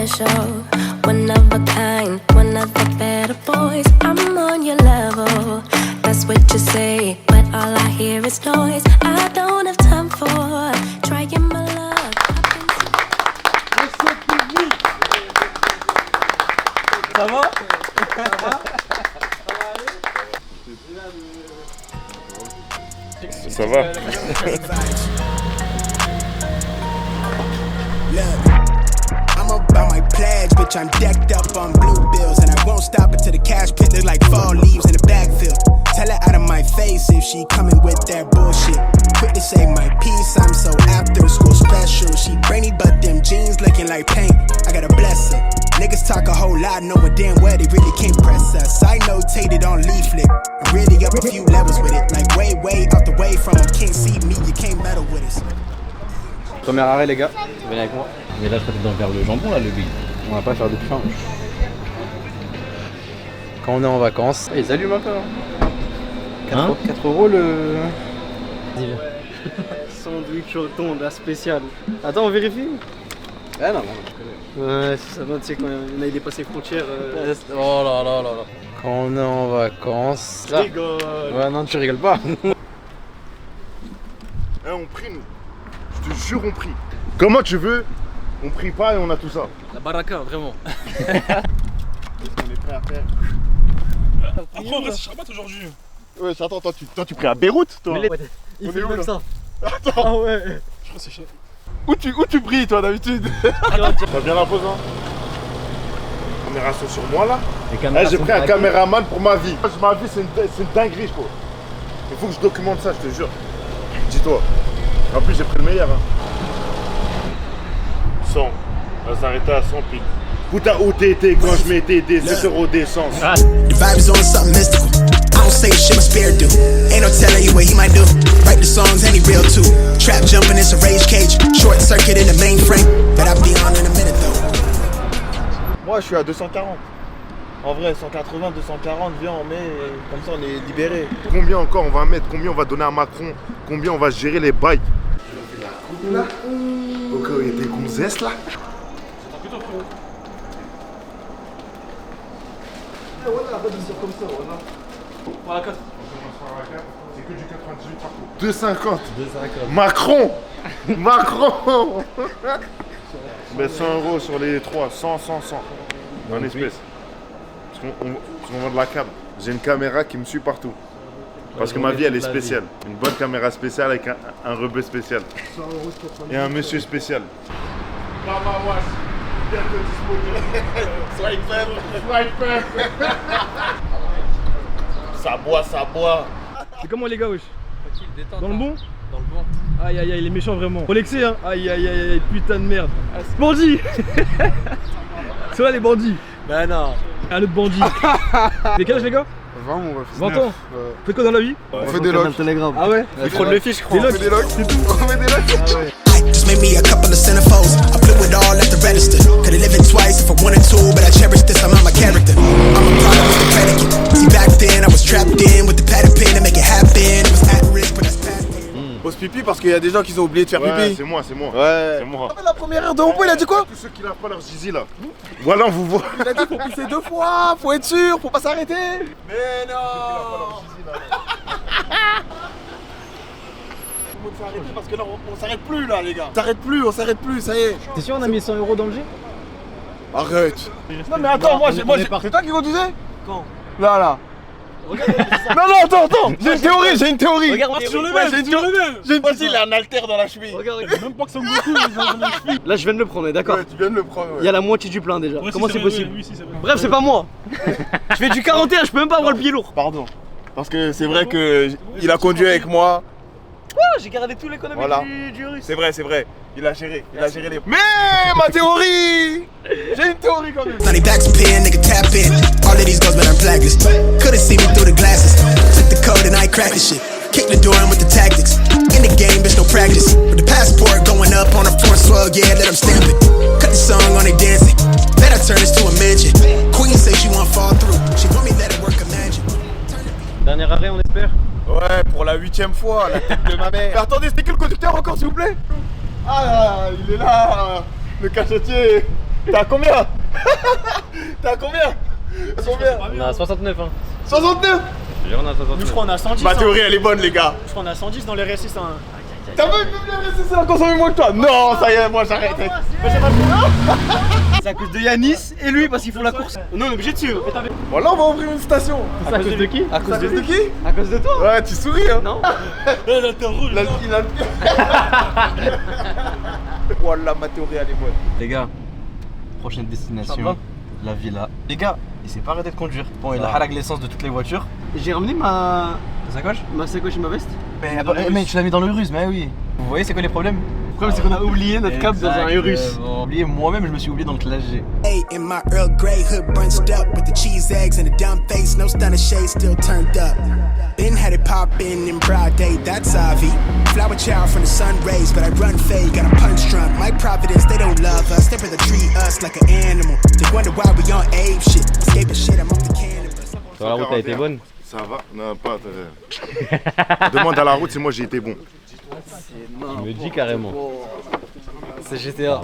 special, one of a kind, one of the better boys. I'm on your level, that's what you say, but all I hear is noise. I don't have time for trying my luck. Ça va? Ça va. I'm about my pledge, bitch. I'm decked up on blue bills, and I won't stop until the cash pit look like fall leaves in the backfield. Tell her out of my face if she coming with that bullshit. Quick to say my piece, I'm so after school special. She brainy, but them jeans looking like paint. I gotta bless her. Niggas talk a whole lot, knowing damn well they really can't press us. I notated on leaflet. I'm really up a few levels with it. Like way up the way from them. Can't see me, you can't meddle with us. Premier arrêt les gars, venez avec moi. Mais là je peux dans le verre de jambon là le big. On va pas faire de change. Quand on est en vacances. Et salut un peu hein. 4 euros le... Sandwich au thon, la spéciale. Attends, on vérifie. Ah non, je connais. Ouais, ça va, tu sais, quand on a dépassé les frontières. Oh là là là là. Quand on est en vacances. Je rigole. Ouais, non, tu rigoles pas. On prie, nous. Je te jure, on prie. Comment tu veux? On prie pas et on a tout ça. La baraka, vraiment. Qu'est-ce qu'on est prêt à faire? Après, on reste sur Rabat aujourd'hui. Ouais, attends, toi, tu pries à Beyrouth, toi? Mais il on fait est où, même là ça. Attends. Ah ouais. Je crois que c'est cher. Où tu pries, toi, d'habitude? T'as bien la pose, hein? Caméra sur moi, là? J'ai pris un caméraman pour ma vie. Ma vie, c'est une dinguerie, quoi. Il faut que je documente ça, je te jure. Dis-toi. En plus, j'ai pris le meilleur, hein. 100. On va s'arrêter à 100 piles. Putain, où t'étais quand je m'étais aidé 7 € d'essence. The vibe is on something mystical. I don't say shit my spirit do. Ain't no telling you what he might do. Write the songs and he real too. Trap jumping, it's a rage cage. Short circuit in the mainframe. That I'll be on in a minute though. Moi je suis à 240. En vrai 180, 240, viens on met, comme ça on est libéré. Combien encore on va mettre? Combien on va donner à Macron? Combien on va gérer les bails? Là. Au cas où il y a des gonzesses là. C'est plutôt frérot. Voilà, redescends comme ça, voilà. Voilà, 4. C'est que du 98 par contre. 250. 250. Macron. Macron. Mais 100 € sur les 3, 100, 100, 100. En espèces. Parce qu'on vend de la cam. J'ai une caméra qui me suit partout. Parce que ma vie elle est spéciale. Une bonne caméra spéciale avec un rebeu spécial. Et un monsieur spécial. Mama was bientôt disponible. Swipe. Ça boit. C'est comment les gars, wesh? Tranquille, détente. Dans le bon? Dans le bon. Aïe aïe aïe, il est méchant vraiment. Olexé hein. Aïe, putain de merde. Bandit. C'est vrai les bandits. Bah non. Un autre bandit. T'es quel âge les gars? 20 mon ref. 20 ans. Faites quoi dans la vie? On fait des logs. Ah ouais? Il frôle le fiche je crois. Des logs, On fait des logs, c'est tout. On fait des logs. Just made me a couple of centerfolds. I play with all at the register. Could've lived it twice if I wanted to, but I cherish this. I'm on my character. I'm a product with the predicate. See back then I was trapped in with the pattern pen to make it happen. It was at risk, but that's past. Pose pipi parce qu'il y a des gens qui ont oublié de faire Ouais, pipi. c'est moi. Ouais. C'est moi. La première heure de repos, il a dit quoi? Tous ceux qui lavent pas leur zizi là. Voilà, on vous voit. Il a dit faut pisser 2 fois, faut être sûr, faut pas s'arrêter. Mais non. Faut s'arrêter parce que là on s'arrête plus là les gars. On s'arrête plus, ça y est. T'es sûr on a mis 100 € dans le jet? Arrête. Non mais attends, c'est toi qui conduisais? Quand? Là. Non, attends, j'ai une théorie. Regarde, Sur le même, sur le même. J'ai une théorie, il a un haltère dans la cheville. Regarde. Même pas que ça me beaucoup. Là je viens de le prendre, d'accord? Ouais, tu viens de le prendre. Il y a la moitié du plein déjà. Ouais, Comment si, c'est possible? Oui, si, c'est vrai. Bref, c'est pas moi. Je fais du 41, je peux même pas avoir le pied lourd. Pardon. Parce que c'est vrai que il a conduit avec moi. Oh, j'ai gardé tout l'économie Voilà. du russe. C'est vrai. Il a géré les. Mais ma théorie! J'ai une théorie quand même. Now they back some pin, nigga tap in. All of these girls better blacklist. Couldn't see me through the glasses. Took the code and I cracked the shit. Kick the door in with the tactics. In the game, bitch, no practice. With the passport going up on the front swell, yeah, let them stamp it. Cut the song on they dancing. Bet I turn this to a midget. Queen say she won't fall through. She want me let it work a magic. Dernier arrêt, on espère. Ouais, pour la 8ème fois, la tête de ma mère. Mais attendez, c'était qui le conducteur encore, s'il vous plaît? Ah, il est là, le cachetier. T'as combien? T'as combien? On a 69 hein. 69. Je jure, on a 69. Nous, je crois qu'on a 110. Ma théorie elle est bonne les gars. Je crois qu'on a 110 dans les RSI. T'as vu que le reste ça a consommé moins que toi? Non, ça y est, moi j'arrête. C'est à cause de Yanis et lui parce qu'ils font la course. Non, on est obligé de suivre. Voilà, on va ouvrir une station. C'est à cause de qui? À cause de qui? À cause de toi. Ouais, tu souris hein. Non. Là, t'es rouge. Voilà, ma théorie elle est bonne. Les gars, prochaine Ça destination, va la villa. Les gars, il s'est pas arrêté de conduire. Bon, il a halag l'essence de toutes les voitures. J'ai ramené ma Ta sacoche et ma veste. Mais tu l'as mis dans le Urus, mais oui. Vous voyez, c'est quoi les problèmes? Le problème c'est qu'on a oublié notre cap dans un Urus. Oublié, moi-même, je me suis oublié dans le classe G. Hey, in my Earl Grey hood bunched up with the cheese eggs and a dumb face, no stunner shade still turned up. Been had it poppin' in broad day, that's Avi. Flower child from the sun rays, but I run fade, got a punch drunk. My Providence, they don't love us, they rather treat us like an animal. They wonder why we on ape shit, escaping shit, I'm off the cannabis. Sur la route, a été bonne. Ça va? Non, pas. Demande à la route si moi j'ai été bon. Tu me dis carrément. C'est GTA.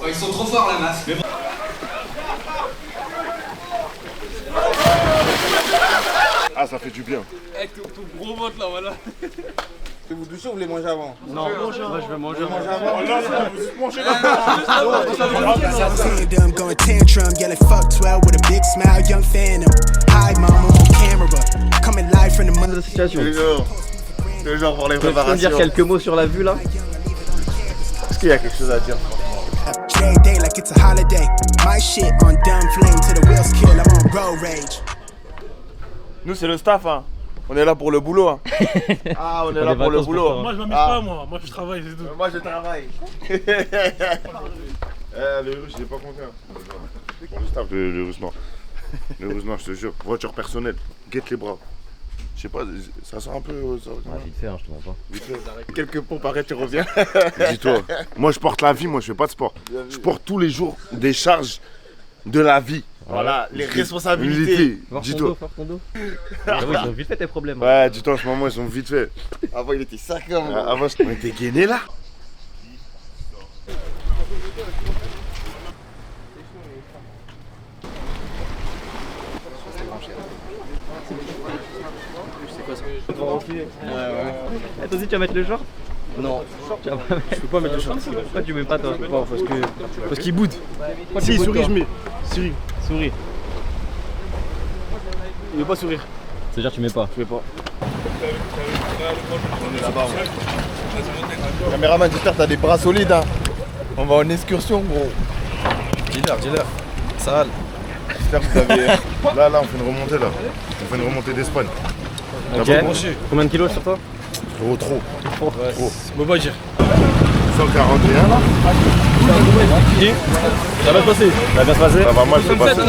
Ils sont trop forts la masse. Ah, ça fait du bien. Eh, ton gros ventre là, voilà. Vous douchez ou vous voulez manger avant? Non, moi je vais manger. Tandem going tantrum, yelling fuck 12 with a big smile, young phantom. Hi mama on camera, coming live from the mother. Situation. Le genre pour les Tu peux me préparations. dire quelques mots sur la vue là? Est-ce qu'il y a quelque chose à dire? J day like it's a holiday. My shit on dumb flame till the wheels kill. I'm on road rage. Nous c'est le staff hein. On est là pour le boulot hein. Ah, on est là pour le boulot. Moi, je m'amuse pas, moi. Moi, je travaille, c'est tout. Moi je travaille. Le russe, je l'ai pas compté. Hein. Pour le staff, le russe noir. Le russe noir, je te jure. Voiture personnelle, guette les bras. Je sais pas, ça sort un peu. Vite fait, hein, je te mens pas. Vite fait. Quelques pompes après tu reviens. Dis-toi, moi je porte la vie, moi je fais pas de sport. Je porte tous les jours des charges de la vie. Voilà, les responsabilités. Dis-toi. Fort ton dos. Ah oui, ils ont vite fait tes problèmes. hein. Ouais, dis-toi, en ce moment ils sont vite fait. Avant il était sacré. Moi. Avant, on était gainés là. Eh, toi aussi, tu vas mettre le short? Non. Tu vas pas mettre. Je peux pas mettre le short. Pourquoi tu mets pas toi? Parce qu'il boude. Si, souris, je mets. Souris. Il veut pas sourire. C'est-à-dire, tu mets pas. Je vais pas. On est là-bas. Caméraman, j'espère que t'as des bras solides hein. On va en excursion gros. Dis-leur. Sale. J'espère que vous avez. Là, on fait une remontée là. On fait une remontée d'Espagne. Ok. Combien de kilos sur toi? Trop. Bon, bah, dire. 141 là. Ça va se passer. Ça va bien se passer? Ça va mal se passer.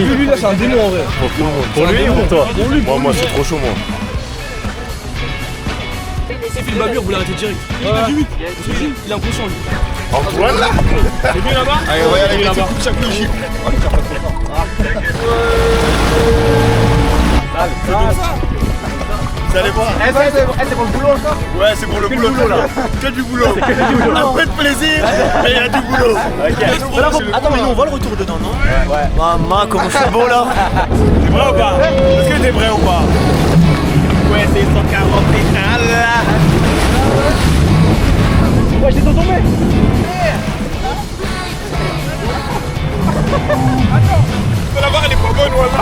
Lui là c'est un démon en vrai. Pour lui ou pour toi? Moi c'est trop chaud moi. C'est Phil Babur, vous l'arrêtez direct. Il est du 8. Il est inconscient, lui. Antoine là. C'est lui là-bas? Allez, regarde Il est là-bas. Vous allez voir. C'est pour le boulot encore? Ouais, c'est pour le boulot là. Que du boulot. Un peu de plaisir, mais il y a du boulot. Attends, mais nous, on voit le retour dedans, non? Ouais. Maman, comment c'est beau là? T'es vrai ou pas? Est-ce que t'es vrai ou pas? Ouais, c'est 140 là. Ouais, je t'ai tombé. La barre elle est pas bonne voilà.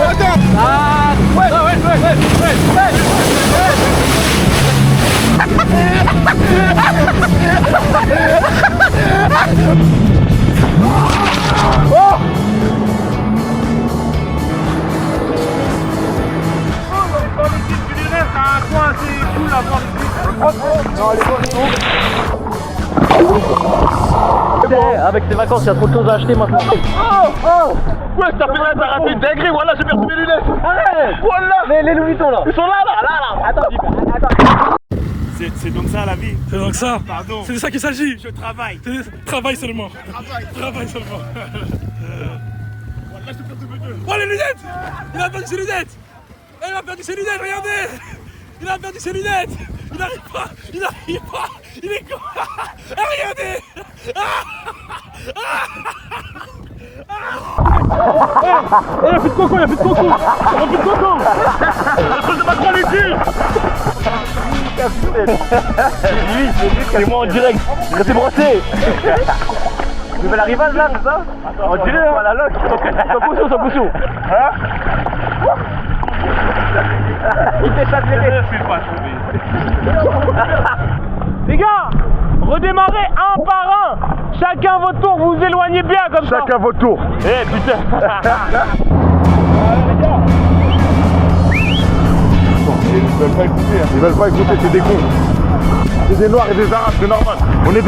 Attends. Ah, avec tes vacances, il y a trop de choses à acheter maintenant. Ouais, t'as raté une dinguerie, voilà, j'ai perdu mes lunettes. Arrête. Voilà. Les Louis Vuitton là. Ils sont là. Attends. C'est donc ça la vie. C'est donc ça. Pardon. C'est de ça qu'il s'agit. Je travaille. Travail seulement. Travail seulement. Oh, les lunettes! Il a perdu ses lunettes! Il a perdu ses lunettes, regardez! Il a perdu ses lunettes! Il n'arrive pas. Il est con. Regardez. Il n'y a plus de coco, de Macron les yeux. C'est moi en direct. Restez brossé. Nouvelle arrivage là, c'est ça? On dirait à la loc. Sans pousson. Hein? Il fait ça tirer. Les gars, redémarrez un par un. Chacun votre tour, vous vous éloignez bien comme ça. Chacun votre tour. Eh putain. Ils veulent pas écouter, c'est des cons. C'est des noirs et des arabes, c'est normal. On est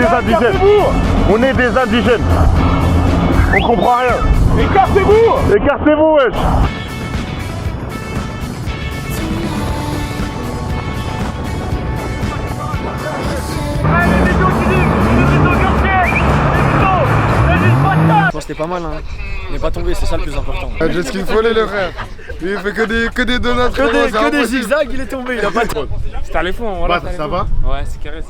des indigènes. On comprend rien. Écartez-vous, wesh. Bon, c'était pas mal, hein. On n'est pas tombé, c'est ça le plus important. J'ai ce qu'il fallait, le frère. Il fait que des donuts. Que des zigzags, il est tombé, il a pas trop. C'était à l'éfond, voilà. Bah, ça va? Ouais, c'est carré.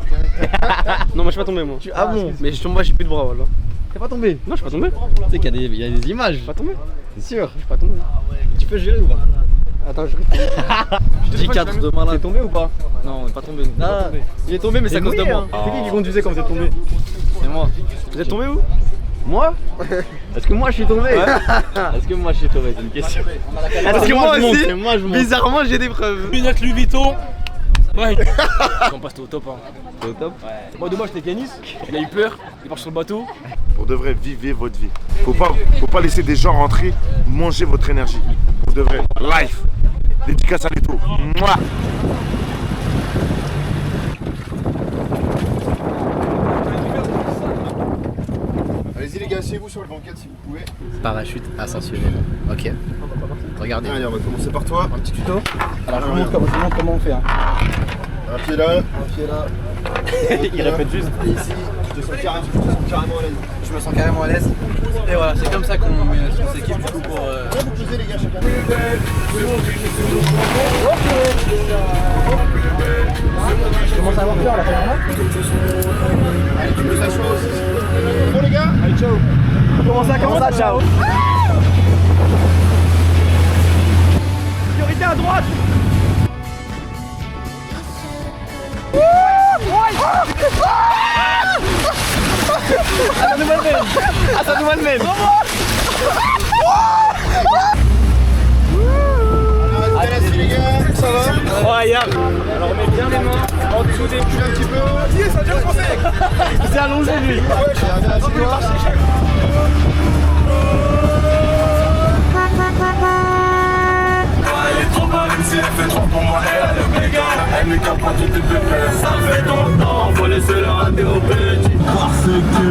Non, moi je suis pas tombé, moi. Ah bon? Mais je tombe pas, j'ai plus de bras, voilà. T'es pas tombé? Non, je suis pas tombé. Tu sais qu'il y a des images. Je suis pas tombé. C'est sûr. Je suis pas tombé. Tu peux gérer ou pas? Attends, je dis 4 de malin. T'es tombé ou pas? Non, on est pas tombé. Ah, Il est tombé, mais c'est à cause de moi. C'est qui conduisait quand vous êtes tombé? c'est moi. Vous êtes tombé où? Moi? Est-ce que moi je suis tombé? Est-ce que moi je suis tombé? C'est une question. Parce que moi aussi, moi je monte. bizarrement j'ai des preuves. Lunettes Louis Vuitton. Ouais. On passe au top, hein. T'es au top? Ouais. Moi de moi j'étais pianiste, il a eu peur, il part sur le bateau. Pour de vrai, vivez votre vie. Faut pas laisser des gens rentrer, manger votre énergie. Pour de vrai, life. Dédicace à Leto. Mouah. Allez-y les gars, asseyez-vous sur le banquette si vous pouvez. Parachute ascensionnel. Ok. Regardez. Allez, on va commencer par toi. Un petit tuto. Alors je vous montre comment on fait. Un pied là, un pied là. Il répète juste. Et ici, je te sens carrément à l'aise. Je me sens carrément à l'aise. Et voilà, c'est comme ça qu'on s'équipe du coup pour. Vous posez les gars chacun. Je commence à avoir peur là, Allez, tu peux s'asseoir aussi. Bon les gars. Allez, ciao. Comment ça, ciao. Priorité à droite. Ça nous va le même. Allez, les gars. Ça va? Ouais, Yann. Alors on met bien les mains en dessous des culs un petit peu. Yes, ça a déjà commencé. Il s'est allongé lui. Ouais, j'ai regardé la vidéo. Elle est trop bonne, si elle fait trop pour moi, elle est méga. Elle me capte pas du tout de peur. Ça fait longtemps, faut laisser le rater au petit. Parce que.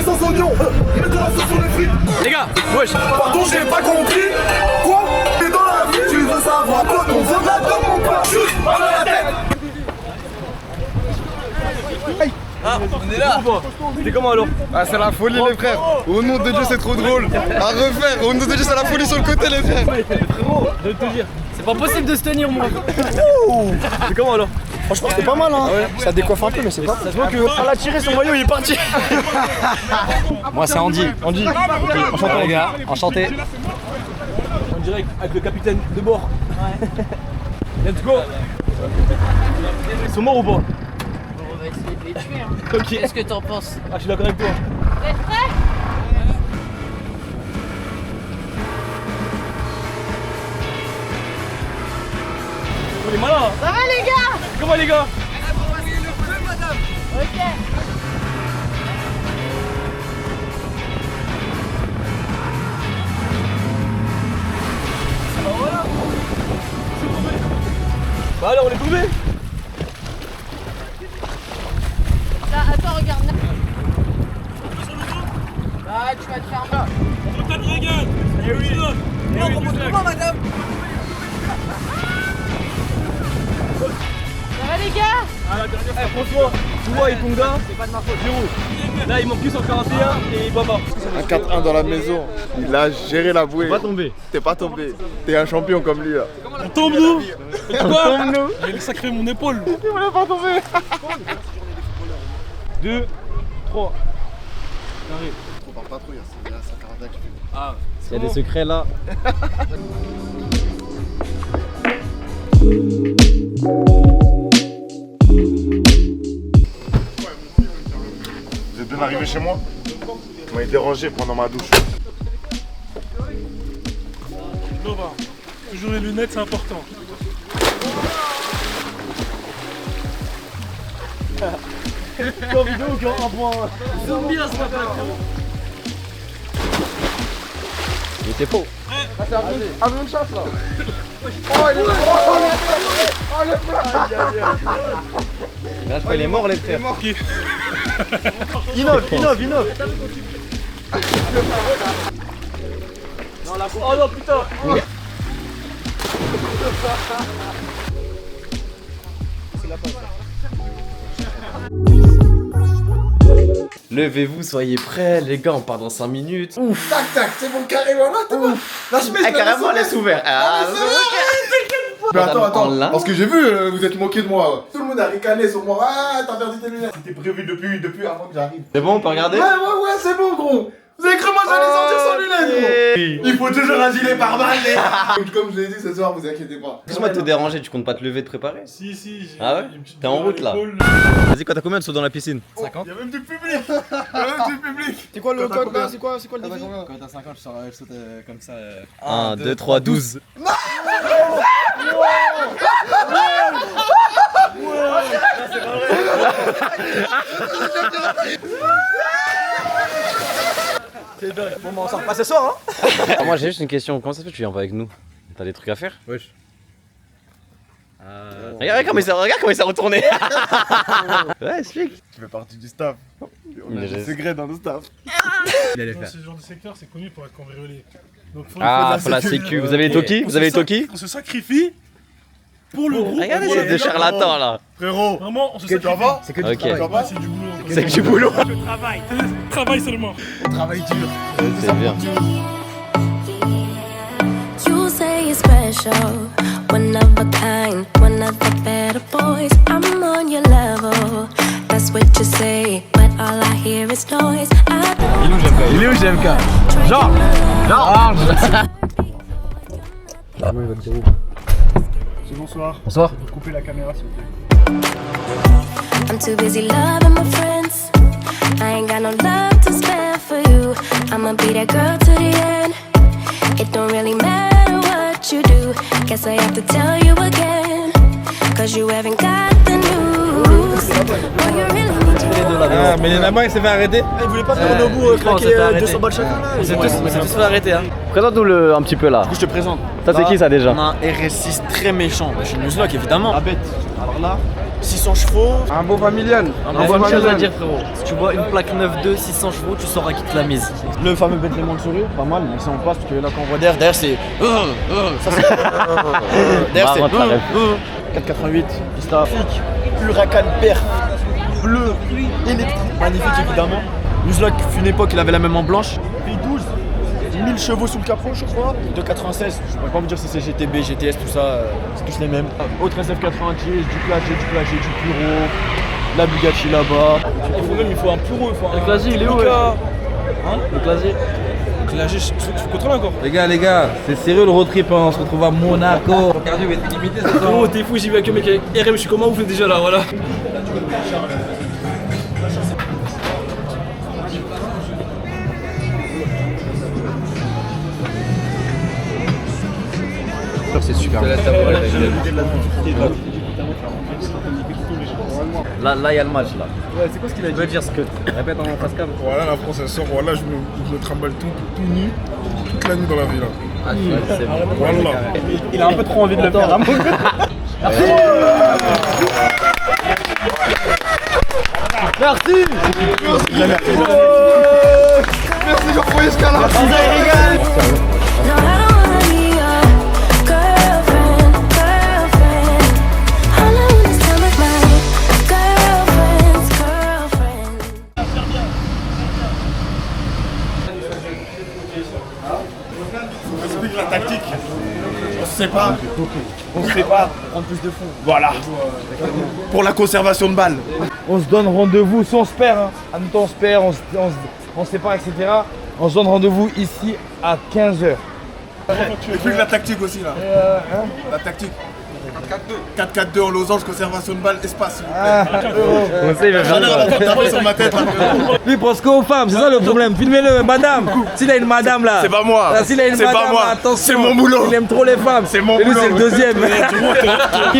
Sans oignon, mets de la sauce sur les frites. Les gars, wesh. Pardon, j'ai pas compris. Quoi? T'es dans la vie, tu veux savoir quoi? On veut de la gomme, mon pote. Juste, on a la tête. Ah, on est là. C'était comment alors? Ah, c'est la folie, les frères. Au nom de Dieu, c'est trop drôle. À refaire. Au nom de Dieu, c'est la folie sur le côté, les frères. Frérot, je vais te dire. C'est pas possible de se tenir, moi. C'est comment alors? Franchement, c'est pas mal, hein. Ça décoiffe un peu, mais c'est pas. Ça se voit que on l'a tiré, son maillot il est parti. Moi, c'est Andy. Andy. Enchanté, les gars. Enchanté. En direct avec le capitaine de bord. Let's go. Ils sont morts ou pas? On va essayer de les tuer. Hein. Ok. Qu'est-ce que t'en penses? Ah, je suis d'accord avec toi. Vous êtes prêts? On est malin. Ça va les gars? Comment les gars? Ok. Bah alors on est tombé. Attends, regarde. Ah, tu vas te faire mal. On peut pas regarde. Eh oui. On propose comment, madame? Ça va les gars. Franchement, tu vois, Ipunga, c'est pas de ma faute, zéro. Là, il manque juste en 41 et il bat pas. Un 4-1 dans la maison. Il a géré la bouée. Pas tombé. T'es pas tombé. T'es un champion comme lui là. On tombe nous. Quoi? J'ai sacré mon épaule. Il voulait pas tomber. 2, 3. Faut par patrouille, c'est sa caractère qui fait. Ah, il y a des secrets là. Vous êtes bien arrivé chez moi? Vous m'avez dérangé pendant ma douche. Nova, toujours les lunettes, c'est important. En vidéo ou en point? Zoom bien ce matin. Il était faux. Ah, une chasse là. Oh, il est mort. Oh, le plat. Là, je crois qu'il est mort, les frères. Innove. Oh non, putain. Levez-vous, soyez prêts, les gars, on part dans 5 minutes. Ouf. Tac, tac, c'est bon, carrément là, t'es bon. La chemise, Carrément, laisse ouvert. Ah, mais attends, là. parce que j'ai vu, vous êtes moqué de moi. Tout le monde a ricané sur moi. Ah, t'as perdu tes lunettes. C'était prévu depuis avant que j'arrive. C'est bon, on peut regarder? Ouais, c'est bon, gros. Vous avez cru moi j'allais sortir sans lunettes, gros. Il faut toujours un gilet pare-balles. Comme je l'ai dit ce soir, vous inquiétez pas. Excuse-moi de te déranger, tu comptes pas te lever, te préparer? Si. Ah ouais? T'es en route là? Vas-y, quoi, t'as combien de sauts dans la piscine? 50. Y'a même du public. C'est quoi le code là? C'est quoi le défi? Quand t'as 50, je saute comme ça. 1, 2, 3, 12. C'est dingue. Bon, bah, on sort pas ce soir, hein. Moi, j'ai juste une question. Comment ça se fait que tu viens pas avec nous? T'as des trucs à faire? Wesh. Regarde comment il s'est retourné. Ouais, explique. Tu fais partie du staff. On a des secrets dans le staff. Dans ce genre de secteur, c'est connu pour être cambriolé. Donc faut la sécu. Vous avez les Toki? Vous avez les Toki? On se sacrifie pour le groupe. Regardez ces deux charlatans là. Frérot, Vraiment, on se sacrifie. c'est que du travail. C'est du boulot. C'est que du boulot. Je travaille. Travail seulement. Travail dur. C'est bien. You say you're special, one of a kind, one of the better boys. I'm on your level, that's what you say, but all I hear is noise. I don't Il est où GMK? Genre. Bonsoir. Bonsoir. Coupez la caméra s'il vous plaît. I'm too busy loving my friends. I ain't got no love to spare for you. I'ma be that girl to the end. It don't really matter what you do. Guess I have to tell you again. Cause you haven't got the news. Boy, you really need to Mais les Namas, il s'est fait arrêter. Il voulait pas tourner au bout, claquer 200 balles chacun là. On s'est tous fait arrêter, hein. Présente-nous un petit peu là. Je te présente. Ça, c'est qui ça déjà? On a un RS6 très méchant. Je suis Nuzlocke évidemment. La bête. Alors là, 600 chevaux. Un beau familial. Un Bonne chose à dire, frérot. Si tu vois une plaque 9.2, 600 chevaux, tu sauras qui te l'a mise. Le fameux Bentley Mansouri, pas mal, mais ça on passe parce que là quand on voit derrière c'est. Ça c'est. Derrière c'est. 488, pista, Huracan Perf, bleu, électrique, magnifique évidemment. Nuzlocke, une époque il avait la même en blanche. V12, 1000 chevaux sous le capot je crois. 296, je pourrais pas vous dire si c'est GTB, GTS, tout ça, c'est tous les mêmes. Autre SF90, du Clagé, du Puro, la Bugatti là-bas. Il faut un Puro, il faut un. Le clavier, il est où? Hein? Le clavier. Clagé, je contrôle encore. Les gars, c'est sérieux le road trip, hein. On se retrouve à Monaco. Le cardio va être limité ce soir. Oh, t'es fou, j'y vais avec le mec avec RM, je suis comment vous faites déjà là, voilà. C'est super. Là, il y a le match là. Ouais, c'est quoi ce qu'il a dit? Tu peux dire ce que. Répète en face cam. Voilà, la France elle sort. Voilà, je me trimballe tout nu, toute la nuit dans la vie là. Ah, c'est bon. Voilà. Il a un peu trop envie de le faire. Merci. Merci Jean-François Escala. No, I don't wanna be your girlfriend. All I want is time with my sépare. On se sépare. Prendre plus de fonds. Voilà. Pour la conservation de balles. On se donne rendez-vous, si on se perd, hein. Admettons on se perd, on se sépare, etc. On se donne rendez-vous ici à 15h. Et puis la tactique aussi là. La tactique. 4-4-2 en losange, conservation de balles, espace. On sait, il va faire T'as sur ma tête là. Lui, il pense qu'aux femmes, c'est ça le problème. Filmez-le, madame. S'il a une madame là. C'est pas moi. S'il a une C'est madame, pas moi. attention. C'est mon boulot. Il aime trop les femmes. C'est mon Et lui, boulot. c'est le deuxième.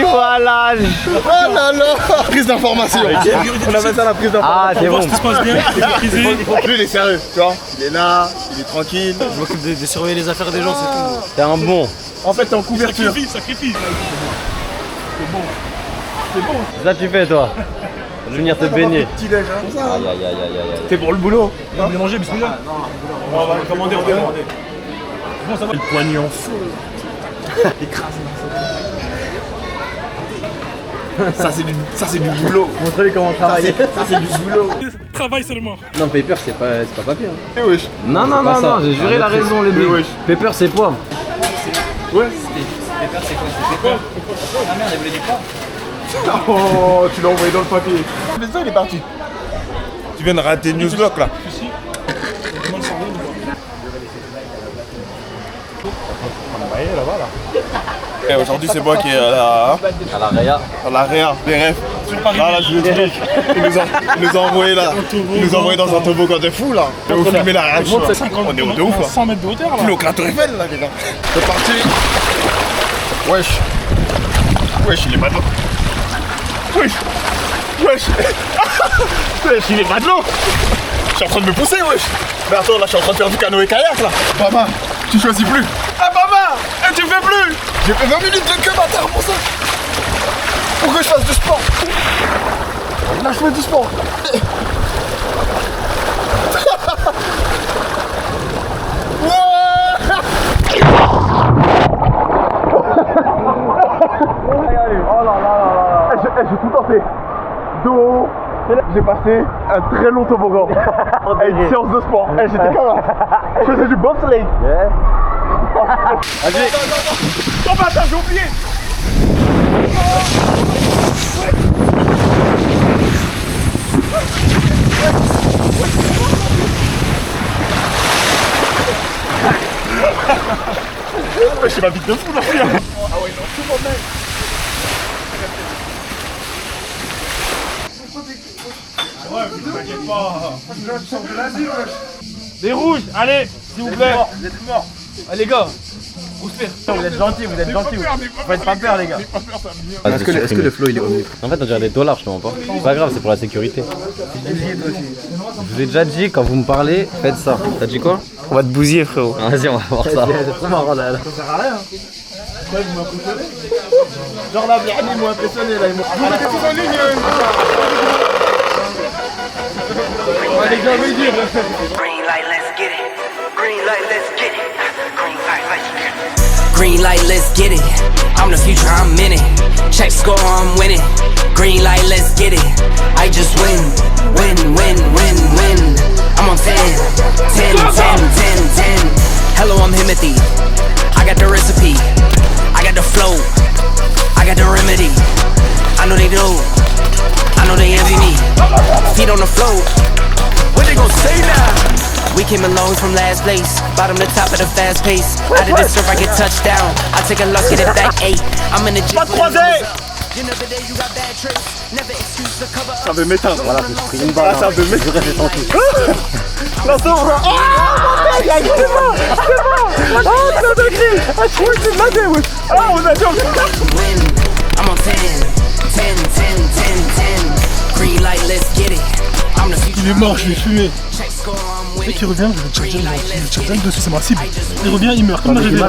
Voilà. Oh là là. Prise d'information. On appelle ça la prise d'information. Ah, c'est bon. Tout se passe bien. Il faut plus, il est sérieux. Tu vois, il est là, il est tranquille. Je m'occupe de surveiller les affaires des gens, c'est tout. T'es un bon. En fait, t'es en couverture. Sacrifice. C'est ça que tu fais, toi. Je vais venir te baigner. Petit-déj, hein. Aïe, aïe, aïe, aïe, aïe. T'es pour le boulot. Vous voulez manger, bismillah? On va commander, on va commander. Bon, ça va. Le poignet en feu. Ça c'est du boulot. Montre-lui comment travailler. Ça c'est du boulot. Travail seulement. Non, Pepper, c'est pas papier. Hein. Eh wesh. Non, non, non, non, j'ai juré la raison, les deux. Pepper, c'est poivre. Ouais. Pepper, c'est quoi? C'est Pepper? Ah merde, elle voulait du poivre. Oh, tu l'as envoyé dans le papier. Mais ça, il est parti. Tu viens de rater Newsblock là. Et aujourd'hui, c'est moi qui est à la Réa. À la Réa, les refs. Là, je vous explique. Il nous a envoyé là. Il nous a envoyé dans un toboggan de fou là. Et vous filmez la réaction. On est de ouf là. 100 mètres de hauteur là. On est au Clat Eiffel là, les gars. C'est parti. Wesh. Wesh, il est pas de l'eau. Wesh. Wesh. Wesh, il est pas de l'eau. Je suis en train de me pousser, wesh. Mais attends, là, je suis en train de faire du canoë-kayak là. Baba, tu choisis plus. Ah, Baba, tu fais plus. J'ai fait 20 minutes de queue, bâtard, pour ça. Pour que je fasse du sport. Là, je fais du sport. J'ai tout tenté. De haut, j'ai passé un très long toboggan. Et une séance de sport. J'étais comme là. Je faisais du bobsleigh. Vas-y. Oh bâtard, j'ai oublié. J'ai ma bite de fou là. Ah ouais, non, tout le monde même. Ouais, mais t'inquiète pas. Des rouges, allez, s'il vous plaît. Vous êtes morts. Ah, les gars, vous êtes gentils, vous êtes gentils. Faites pas peur, les gars. Est-ce que le flow il est omniprésent? En fait, on dirait des dollars, je te mens pas. C'est pas grave, c'est pour la sécurité. Je vous ai déjà dit, quand vous me parlez, faites ça. T'as dit quoi? On va te bousiller, frérot. Vas-y, on va voir ça. C'est trop marrant là. Ça sert à rien. Ouais, vous m'impressionnez. Genre là, ils m'ont impressionné là. Vous mettez tous en ligne. Les gars, me dire. Green light, let's get it. Green light, let's get it. Green light, let's get it. Green light, let's get it. I'm the future, I'm in it. Check score, I'm winning. Green light, let's get it. I just win, win, win, win, win. I'm on 10, 10, 10, 10, 10. Hello, I'm Himothy. I got the recipe. I got the flow. I got the remedy. I know they do. I know they envy me. Feet on the floor. What they gon' say now? We came along from last place, bottom to top of the fast pace. Out of this surf, I get touchdown. I take a look at it back 8. I'm in the gym. Ça veut m'éteindre. Voilà, j'ai pris une balle. Ça veut m'éteindre. Je reste tranquille. L'ensemble, c'est bon. Oh, c'est un cri. Ah, je crois que c'est de la dé, ouais. Ah, on a dit on I'm on 10, 10, 10, 10, 10. Green light, let's get it. I'm the future. Il est mort, je l'ai fumé. Dès qu'il revient, je vais le charger dessus, c'est ma cible. Il revient, il meurt comme la réveille.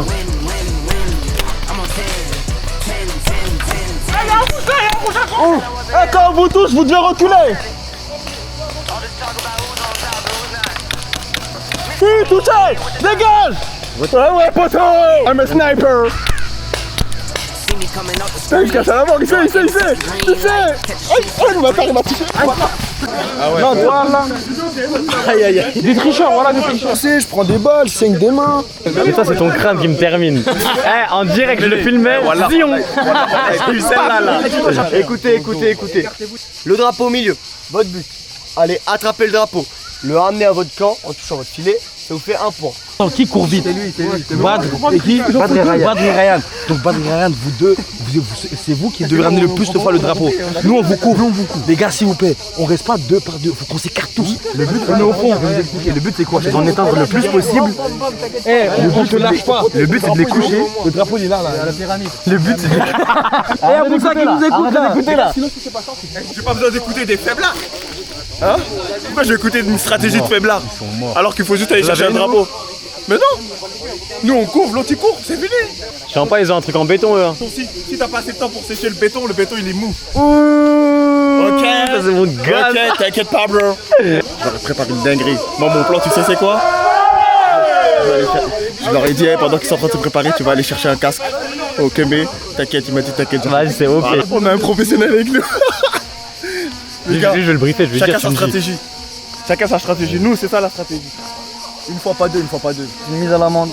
Oh, quand vous tous, vous devez reculer. Oui, touché. Dégage. Ouais, poteau. I'm a sniper. Il se cache à la mort, il sait. Oh, il m'a touché. Ah ouais. Non, toi là. Aïe aïe aïe. Des tricheurs, voilà, des tricheurs. Je prends des balles, je saigne des mains. Mais ça, c'est ton crâne qui me termine. Eh, en direct, je le filmais. Voilà. Zion. Celle-là, là. Écoutez. Le drapeau au milieu. Votre but. Allez, attrapez le drapeau. Le ramener à votre camp en touchant votre filet. Ça vous fait 1 point. Qui court vite? C'est lui. Badr et qui? Badr et Ryan. Donc Badr et Ryan, vous deux, c'est vous qui devez ramener le plus de fois le drapeau. Nous on vous couvre. Les gars, s'il vous plaît, on reste pas 2 par 2. Faut qu'on s'écarte tous. Le but, on est au fond. Je vais vous expliquer. Le but c'est quoi? C'est d'en éteindre le plus possible. On te lâche pas. Le but c'est de les coucher. Le drapeau il est là, à la pyramide. Le but c'est de... Eh, Aboussa qui nous écoute là. Écoutez là. J'ai pas besoin d'écouter des faiblards. Hein? Pourquoi je vais écouter une stratégie de faiblard? Alors qu'il faut juste aller chercher un drapeau. Mais non! Nous on couvre, l'autre il court, c'est fini! Je sens pas, ils ont un truc en béton eux. Hein. Si t'as pas assez de temps pour sécher le béton il est mou. Ok, ça c'est mon gars. Ok, t'inquiète pas, bro. Je leur ai préparé une dinguerie. Moi, mon plan, tu sais c'est quoi? Je leur ai dit, hey, pendant qu'ils sont en train de se préparer, tu vas aller chercher un casque. Ok, mais t'inquiète, il m'a dit t'inquiète. Vas-y, c'est ok. Voilà. On a un professionnel avec nous. Les gars, je vais le briefer, je vais chacun dire sa stratégie. Chacun sa stratégie. Nous, c'est ça la stratégie. Une fois pas deux. Une mise à l'amende.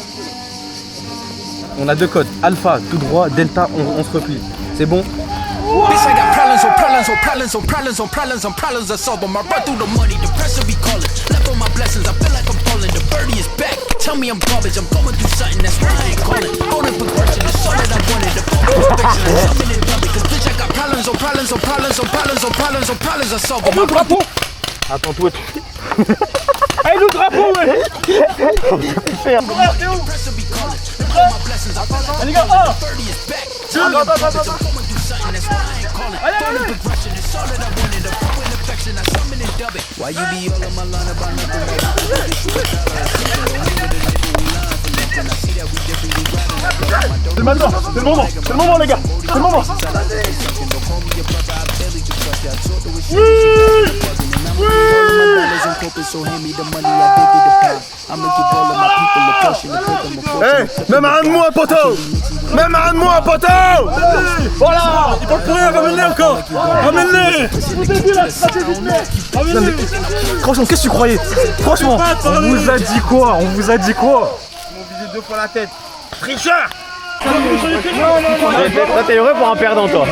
On a 2 codes. Alpha, tout droit. Delta, on se replie. C'est bon? Bitch, I got problems on problems on problems on problems on problems on problems I solve them. I run through the money, the pressure be calling. Left on my blessings, I feel like I'm falling. The birdie is back. Tell me I'm garbage, I'm going through something that's why I ain't calling. Golden progression, it's all that I wanted. The perfection, I'm something in love. Because bitch, I got problems on problems on problems on problems on problems on problems I solve them. Attends, toi. Hey, le drapeau, ouais. Les gars, why you be all on my line about C'est le moment les gars, c'est le moment. Hey, même un de moi, poteau. Voilà. Il faut le courir, ramène-les encore. Ramène-les. Franchement, qu'est-ce que tu croyais? Franchement, on vous a dit quoi? Ils m'ont visé 2 fois la tête. Tricheur. Toi, t'es heureux pour un perdant, toi.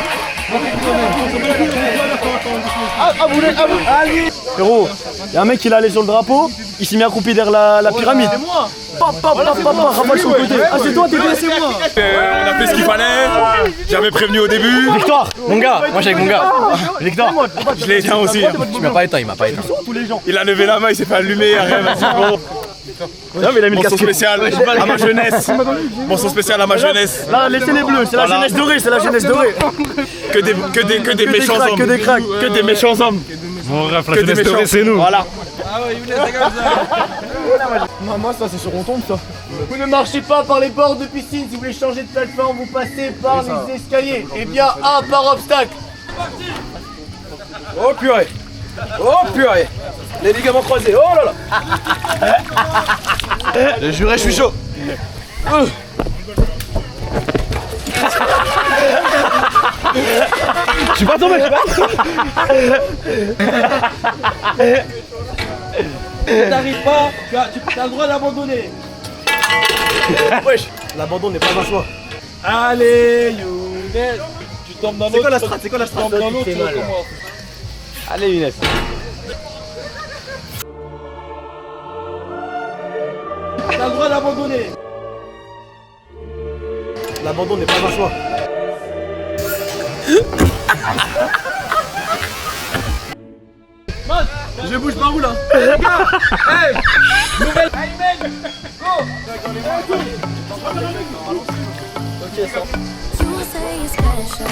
Frérot, y'a un mec qui est allé sur le drapeau, il s'est mis accroupi derrière la pyramide. C'est moi. Rafale sur le côté. Ah, c'est toi, c'est moi. On a fait ce qu'il fallait. J'avais prévenu au début. Victoire, mon gars, moi j'ai avec mon gars. Victor, Je l'ai éteint aussi. Tu m'as pas éteint, il m'a pas éteint. Il a levé la main, il s'est fait allumer. Arrête, vas-y, gros. Non, mais il a mis le Mention casque. spéciale à ma jeunesse. Mention spéciale à ma jeunesse. là, laissez les bleus, c'est la jeunesse dorée, Que des méchants hommes. Que des cracks. Que des méchants hommes. Mon ref, la Que des jeunesse dorée, méchants. c'est nous. Voilà. Moi, ça, c'est sur on tombe, ça. Vous ne marchez pas par les bords de piscine. Si vous voulez changer de plateforme, vous passez par les escaliers. Et bien, un par obstacle. Oh purée. Les ligaments croisés, oh là là. Le juré, je suis chaud. Je suis pas tombé. Si t'arrives pas, tu as le droit d'abandonner. Wesh, l'abandon n'est pas un choix. Allez, Younes. Tu tombes dans l'autre. C'est quoi la strat? Tu tombes dans l'autre, tu recommences. Allez, Younes. Tu as le droit d'abandonner. L'abandon n'est pas un choix. Je bouge pas où là? Les gars, hey, nouvelle. Aymen, go. You say you're special,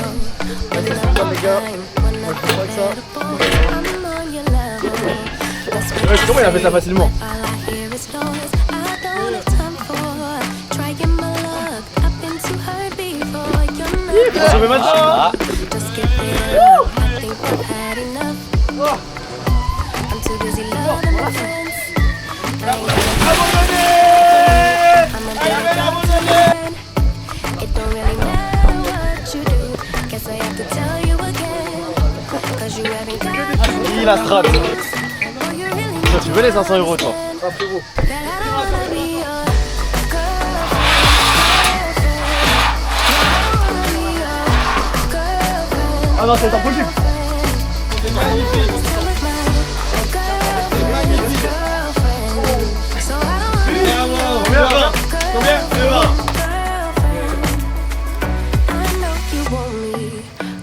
but never kind. When I get I'm on your level. That's what Comment il a fait ça facilement? all I hear is noise. I don't have time for trying my luck. I've been too hurt before. You're not just get there. I think I've had enough. I'm too busy loving my friends. I'm a bit it don't really matter what you do. Guess I have to tell you again. 'Cause you haven't got Il a strat. Tu veux les 500 € toi? that I don't wanna be your Ah non, c'est impossible.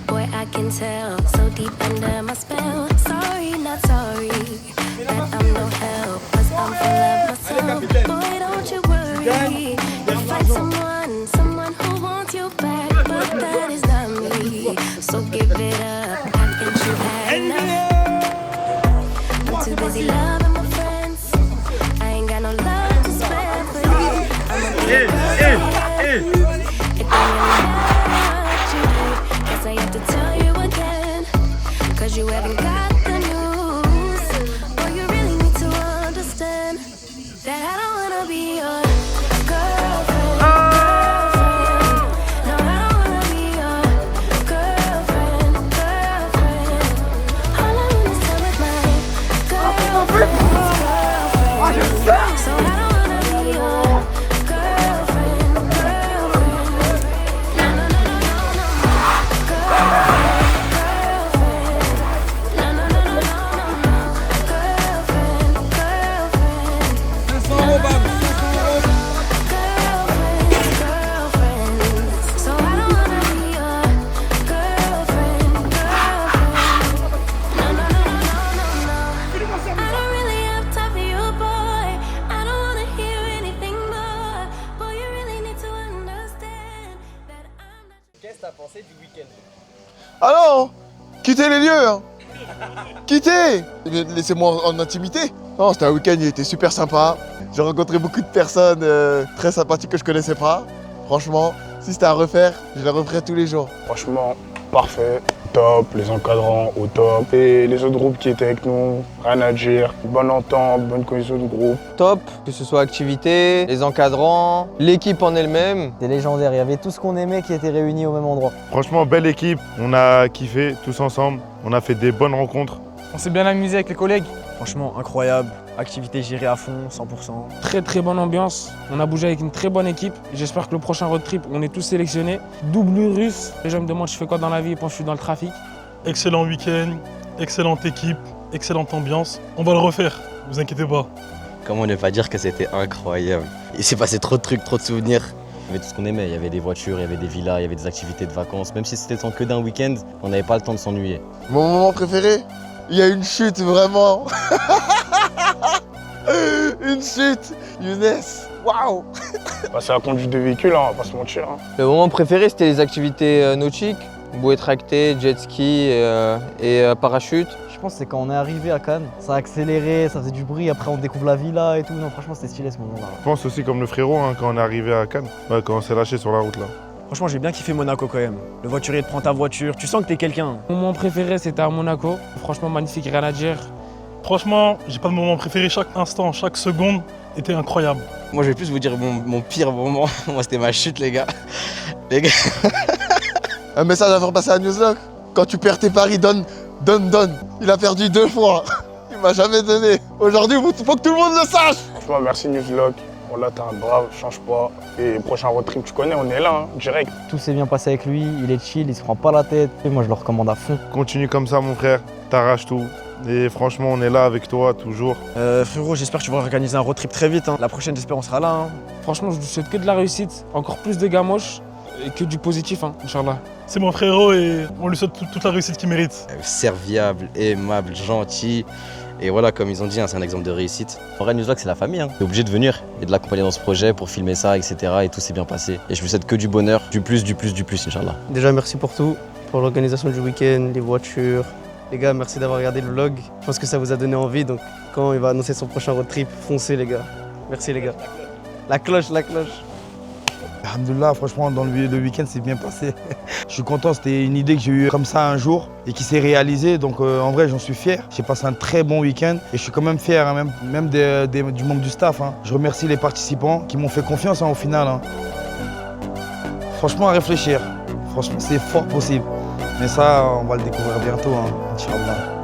Boy, I can tell, so deep under my spell. Sorry, not sorry, that I'm no help, 'cause I'm full of myself. Boy, don't you worry, you'll find someone who wants you back, but that is not me. So give it up, haven't you had enough? I'm too busy loving my friends. I ain't got no love to spare for you. I'm a it don't really matter what you do, 'cause I have to tell you again, 'cause you haven't got the news. Boy, you really need to understand that I don't wanna be your girlfriend. No, I don't wanna be your girlfriend. All I wanna spend with my girlfriend. So I don't wanna be your girlfriend. No, no, no, no, no, no. Girlfriend. No, no, no, no, no, no. Girlfriend. So I don't wanna be your girlfriend. No, no, no, no, no, no. I don't really have time for you, boy. I don't wanna hear anything more. Boy, you really need to understand that I'm not. Qu'est-ce que t'as pensé du week-end? Ah non, quittez les lieux, hein. Quittez. Laissez-moi en intimité. Non, c'était un week-end, il était super sympa. J'ai rencontré beaucoup de personnes très sympathiques que je connaissais pas. Franchement, si c'était à refaire, je les referais tous les jours. Franchement, parfait, top, les encadrants au top. Et les autres groupes qui étaient avec nous, rien à dire. Bonne entente, bonne cohésion de groupe. Top, que ce soit activité, les encadrants, l'équipe en elle-même. C'était légendaire, il y avait tout ce qu'on aimait qui était réuni au même endroit. Franchement, belle équipe. On a kiffé tous ensemble. On a fait des bonnes rencontres. On s'est bien amusé avec les collègues. Franchement, incroyable. Activité gérée à fond, 100%. Très bonne ambiance. On a bougé avec une très bonne équipe. J'espère que le prochain road trip, on est tous sélectionnés. Double russe. Les gens me demandent je fais quoi dans la vie et quand je suis dans le trafic. Excellent week-end, excellente équipe, excellente ambiance. On va le refaire, vous inquiétez pas. Comment ne pas dire que c'était incroyable. Il s'est passé trop de trucs, trop de souvenirs. Il y avait tout ce qu'on aimait, il y avait des voitures, il y avait des villas, il y avait des activités de vacances. Même si c'était sans que d'un week-end, on n'avait pas le temps de s'ennuyer. Mon moment préféré, il y a une chute vraiment. Une chute, Younes. Waouh. Bah, c'est la conduite de véhicule, hein, on va pas se mentir. Hein. Le moment préféré, c'était les activités nautiques, bouée tractée, jet ski et parachute. Je pense que c'est quand on est arrivé à Cannes, ça a accéléré, ça faisait du bruit, après on découvre la villa et tout. Non, franchement, c'était stylé ce moment-là. Je pense aussi comme le frérot hein, quand on est arrivé à Cannes, quand on s'est lâché sur la route là. Franchement, j'ai bien kiffé Monaco quand même. Le voiturier te prend ta voiture, tu sens que t'es quelqu'un. Mon moment préféré, c'était à Monaco. Franchement, magnifique, rien à dire. Franchement, j'ai pas de moment préféré, chaque instant, chaque seconde était incroyable. Moi je vais plus vous dire mon pire moment, moi c'était ma chute les gars. Les gars. Un message à faire passer à Newslock. Quand tu perds tes paris, donne. Il a perdu 2 fois. Il m'a jamais donné. Aujourd'hui, faut que tout le monde le sache. Franchement, merci Newslock. Voilà, t'es un brave, change pas. Et prochain road trip, tu connais, on est là, hein, direct. Tout s'est bien passé avec lui, il est chill, il se prend pas la tête. Et moi, je le recommande à fond. Continue comme ça, mon frère. T'arraches tout. Et franchement, on est là avec toi, toujours. Frérot, j'espère que tu vas organiser un road trip très vite. Hein. La prochaine, j'espère, on sera là. Hein. Franchement, je vous souhaite que de la réussite, encore plus de gamoches et que du positif, hein, Inch'Allah. C'est mon frérot et on lui souhaite toute la réussite qu'il mérite. Serviable, aimable, gentil. Et voilà, comme ils ont dit, hein, c'est un exemple de réussite. En vrai, Newslock, c'est la famille. Hein. T'es obligé de venir et de l'accompagner dans ce projet pour filmer ça, etc. Et tout s'est bien passé. Et je vous souhaite que du bonheur, du plus, Inch'Allah. Déjà, merci pour tout, pour l'organisation du week-end, les voitures. Les gars, merci d'avoir regardé le vlog. Je pense que ça vous a donné envie. Donc, quand il va annoncer son prochain road trip, foncez, les gars. Merci, les gars. La cloche. Alhamdoulilah, franchement, dans le week-end, c'est bien passé. Je suis content, c'était une idée que j'ai eue comme ça un jour et qui s'est réalisée. Donc, en vrai, j'en suis fier. J'ai passé un très bon week-end et je suis quand même fier, hein, même du membre du staff. Hein. Je remercie les participants qui m'ont fait confiance hein, au final. Hein. Franchement, à réfléchir. Franchement, c'est fort possible. Mais ça, on va le découvrir bientôt, hein, Inch'Allah.